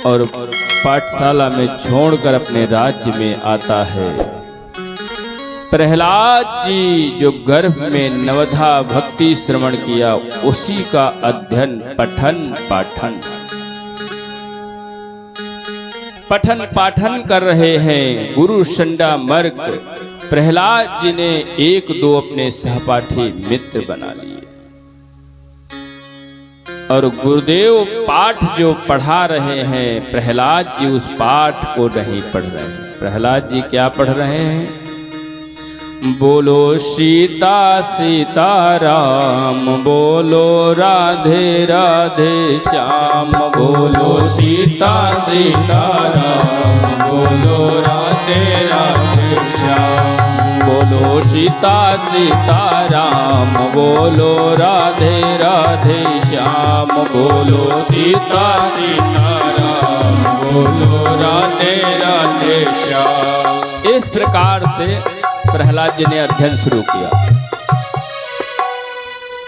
और पाठशाला में छोड़कर अपने राज्य में आता है। प्रहलाद जी जो गर्भ में नवधा भक्ति श्रवण किया उसी का अध्ययन पठन पाठन कर रहे हैं। गुरु शंडा मर्क प्रहलाद जी ने एक दो अपने सहपाठी मित्र बना लिए और गुरुदेव पाठ जो पढ़ा रहे हैं प्रहलाद जी उस पाठ को नहीं पढ़ रहे हैं। प्रहलाद जी क्या पढ़ रहे हैं? बोलो सीता सीताराम, बोलो राधे राधे श्याम, बोलो सीता सीताराम, बोलो राधे राधे श्याम, बोलो सीता सीताराम, बोलो राधे राधे श्याम, बोलो सीता सीताराम, बोलो राधे राधे श्याम। इस प्रकार से प्रहलाद जी ने अध्ययन शुरू किया।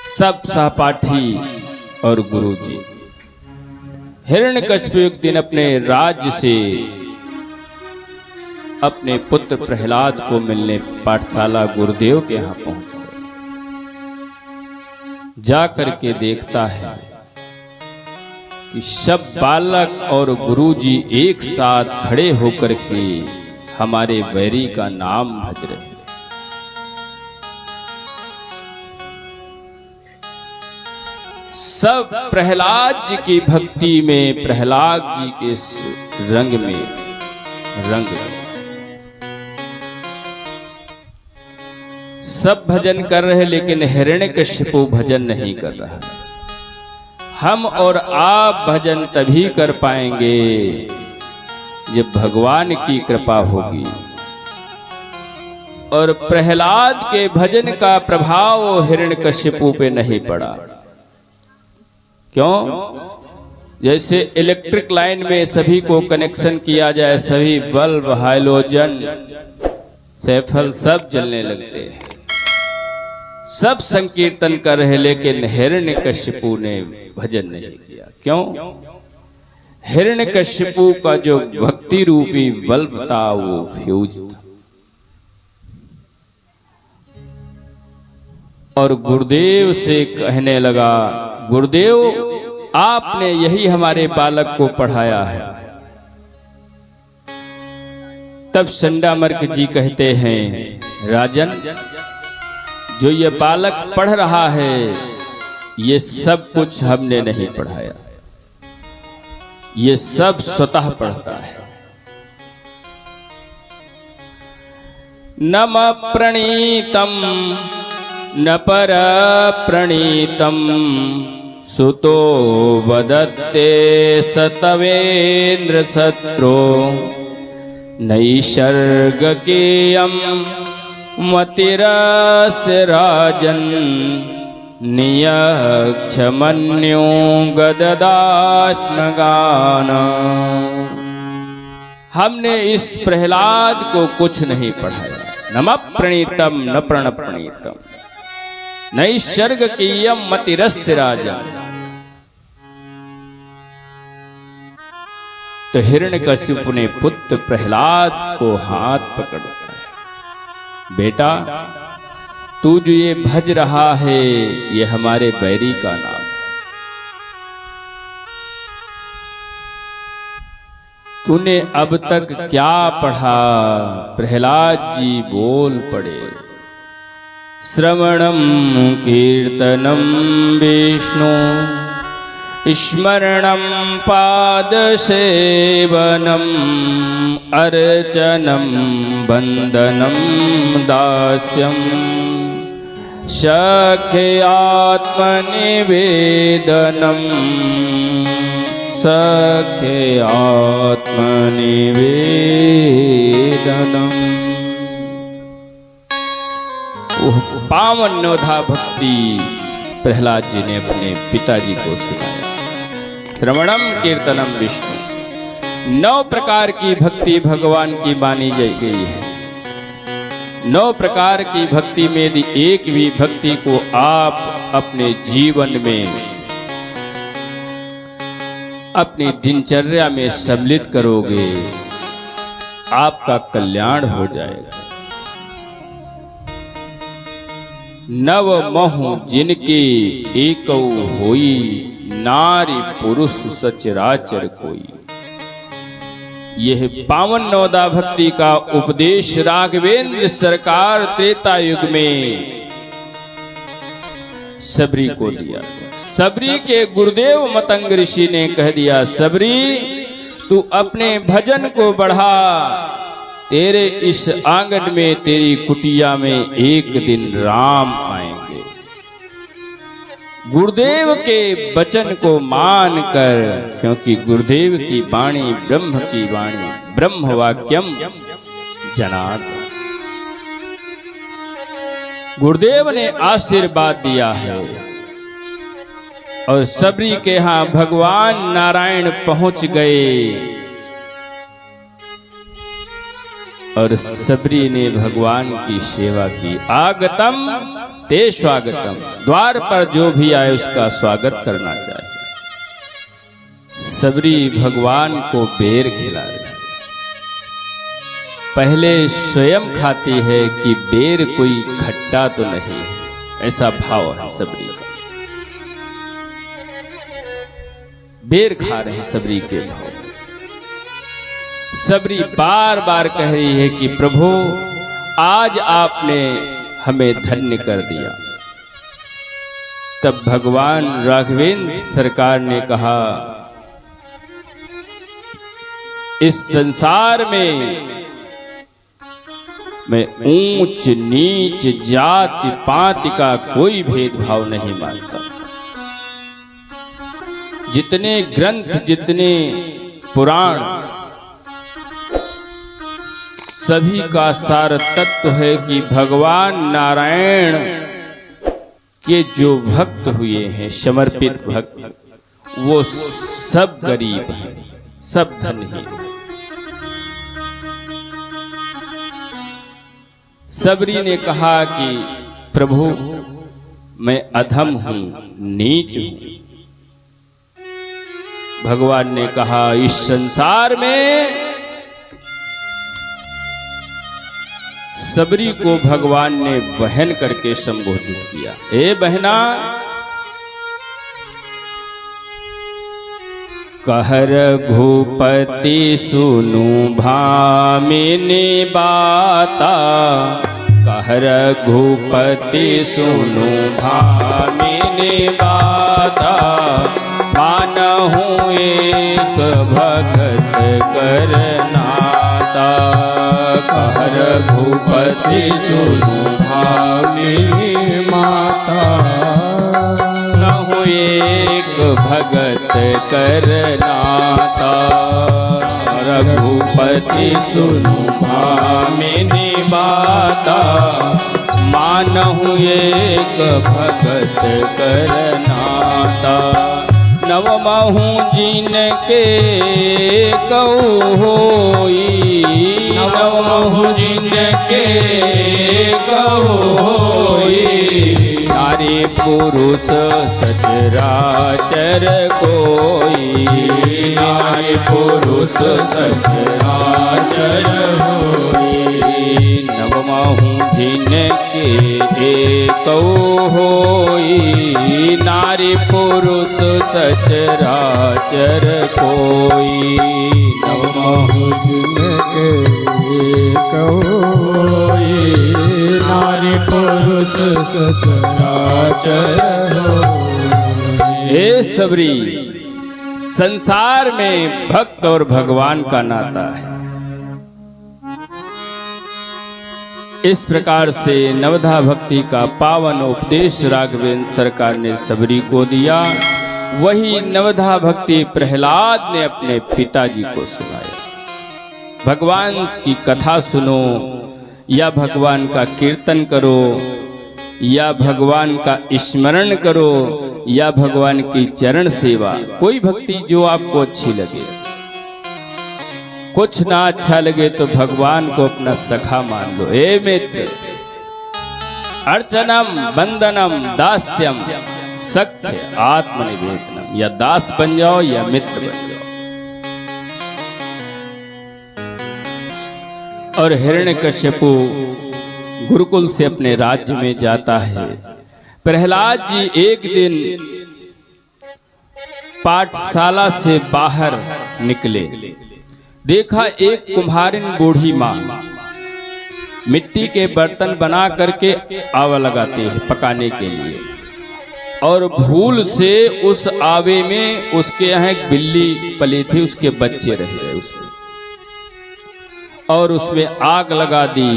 सब सहपाठी और गुरु जी। हिरण्यकशिपु एक दिन अपने राज्य से अपने पुत्र प्रहलाद को मिलने पाठशाला गुरुदेव के यहाँ पहुंच गए। जाकर के देखता है कि सब बालक और गुरु जी एक साथ खड़े होकर के हमारे वैरी का नाम भज रहे हैं। सब प्रहलाद जी की भक्ति में, प्रहलाद जी के रंग में रंग सब भजन कर रहे, लेकिन हिरण्यकशिपु भजन नहीं कर रहा। हम और आप भजन तभी कर पाएंगे जब भगवान की कृपा होगी। और प्रहलाद के भजन का प्रभाव हिरण्यकशिपु पे नहीं पड़ा। क्यों? जैसे इलेक्ट्रिक लाइन में सभी को कनेक्शन किया जाए, सभी बल्ब, हाइलोजन, सैफल सब जलने लगते हैं, सब संकीर्तन कर रहे, लेकिन हिरण्यकशिपु ने भजन नहीं किया। क्यों? हिरण्यकशिपु का जो भक्ति रूपी बल्ब था वो फ्यूज था। और गुरुदेव से कहने लगा, गुरुदेव आपने यही हमारे बालक को पढ़ाया है। तब शंडा मर्क जी कहते हैं, राजन, जो ये बालक पढ़ रहा है ये सब कुछ हमने नहीं पढ़ाया, ये सब स्वतः पढ़ता है। नम प्रणीतम न पर प्रणीतम, सुतो वदत्ते सतवेन्द्र सत्रो, नैसर्गकेयं मतिरस्य राजन्, नियक्षमन्यो गददास्मगान। हमने इस प्रहलाद को कुछ नहीं पढ़ाया। नम प्रणीतम न प्रण प्रणीतम, नैसर्गकीयं मतिरस्य राजन्। तो हिरण्यकशिपु ने पुत्र प्रहलाद को हाथ पकड़ता है, बेटा तू जो ये भज रहा है ये हमारे बैरी का नाम है। तूने अब तक क्या पढ़ा? प्रहलाद जी बोल पड़े, श्रवणं कीर्तनं विष्णु, स्मरणं पादसेवनं, अर्चनं वन्दनं दास्यं, सख्यात्मनिवेदनं, सख्यात्मनिवेदनं। वह पावन नवधा भक्ति प्रहलाद जी ने अपने पिताजी को सुनाया। श्रवणम कीर्तनम विष्णु, 9 प्रकार की भक्ति भगवान की मानी गई है। 9 प्रकार की भक्ति में यदि एक भी भक्ति को आप अपने जीवन में अपनी दिनचर्या में सम्मिलित करोगे, आपका कल्याण हो जाएगा। नव महु जिनके एकौ होई, नारी पुरुष सचराचर कोई। यह पावन नवदा भक्ति का उपदेश राघवेंद्र सरकार त्रेता युग में सबरी को दिया था। सबरी के गुरुदेव मतंग ऋषि ने कह दिया, सबरी तू अपने भजन को बढ़ा, तेरे इस आंगन में, तेरी कुटिया में एक दिन राम आएंगे। गुरुदेव के वचन को मान कर, क्योंकि गुरुदेव की वाणी ब्रह्म की वाणी, ब्रह्म वाक्यम जनार्दन। गुरुदेव ने आशीर्वाद दिया है और सबरी के यहां भगवान नारायण पहुंच गए और सबरी ने भगवान की सेवा की। आगतम ते स्वागतम, द्वार पर जो भी आए उसका स्वागत करना चाहिए। सबरी भगवान को बेर खिला रही, पहले स्वयं खाती है कि बेर कोई खट्टा तो नहीं, ऐसा भाव है सबरी का। बेर खा रहे सबरी के भाव। सबरी बार बार कह रही है कि प्रभु आज आपने हमें धन्य कर दिया। तब भगवान राघवेंद्र सरकार ने कहा, इस संसार में मैं ऊंच नीच जाति पाति का कोई भेदभाव नहीं मानता। जितने ग्रंथ, जितने पुराण, सभी का सार तत्व है कि भगवान नारायण के जो भक्त हुए हैं, समर्पित भक्त, वो सब गरीब हैं, सब धनी हैं। सबरी ने कहा कि प्रभु मैं अधम हूं, नीच हूं। भगवान ने कहा, इस संसार में सबरी को भगवान ने बहन करके संबोधित किया। ए बहना, कहर भूपति सुनु भामिनी बाता, कहर भूपति सुनु भामिनी बाता, मानहु एक भगत करनाता। कहर भूपति सुनु भामिनी माता, नहु एक भगत करनाता। रघुपति सुनु भामिनी बाता, मानहु एक भगत करनाता। नवमहु जिनके कहु होई, नवमहु जिनके कहु होई, नारी पुरुष सचराचर कोई। नारी पुरुष सचराचर होई, नवमहु जिनके एकौ होई। नारी पुरुष सचराचर कोई, नवमहु जिनके एकौ होई। नारी पुरुष सचराचर होई। हे सबरी, संसार में भक्त और भगवान का नाता है। इस प्रकार से नवधा भक्ति का पावन उपदेश राघवेंद्र सरकार ने सबरी को दिया। वही नवधा भक्ति प्रहलाद ने अपने पिताजी को सुनाया। भगवान की कथा सुनो, या भगवान का कीर्तन करो, या भगवान का स्मरण करो, या भगवान की चरण सेवा, कोई भक्ति जो आपको अच्छी लगे। कुछ ना अच्छा लगे तो भगवान को अपना सखा मान लो। हे मित्र, अर्चनम, वंदनम, दास्यम सख्य आत्मनिवेदनम, या दास बन जाओ या मित्र बन जाओ। और हिरण्यकश्यपु गुरुकुल से अपने राज्य में जाता है। प्रहलाद जी एक दिन पाठशाला से बाहर निकले, देखा एक कुम्हारिन बूढ़ी माँ मिट्टी के बर्तन बना करके आवा लगाते हैं पकाने के लिए, और भूल से उस आवे में उसके यहाँ एक बिल्ली पली थी, उसके बच्चे रह गए उसमें, और उसमें आग लगा दी।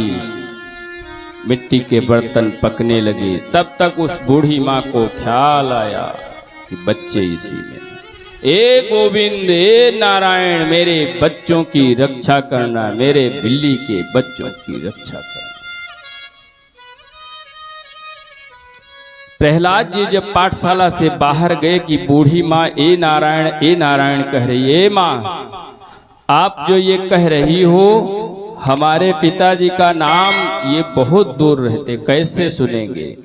मिट्टी के बर्तन पकने लगे। तब तक उस बूढ़ी माँ को ख्याल आया कि बच्चे इसी में, ए गोविंद, ए नारायण, मेरे बच्चों की रक्षा करना, मेरे बिल्ली के बच्चों की रक्षा करना। प्रहलाद जी जब पाठशाला से बाहर गए कि बूढ़ी माँ ए नारायण कह रही है, माँ आप जो ये कह रही हो, हमारे पिताजी का नाम ये बहुत दूर रहते, कैसे सुनेंगे।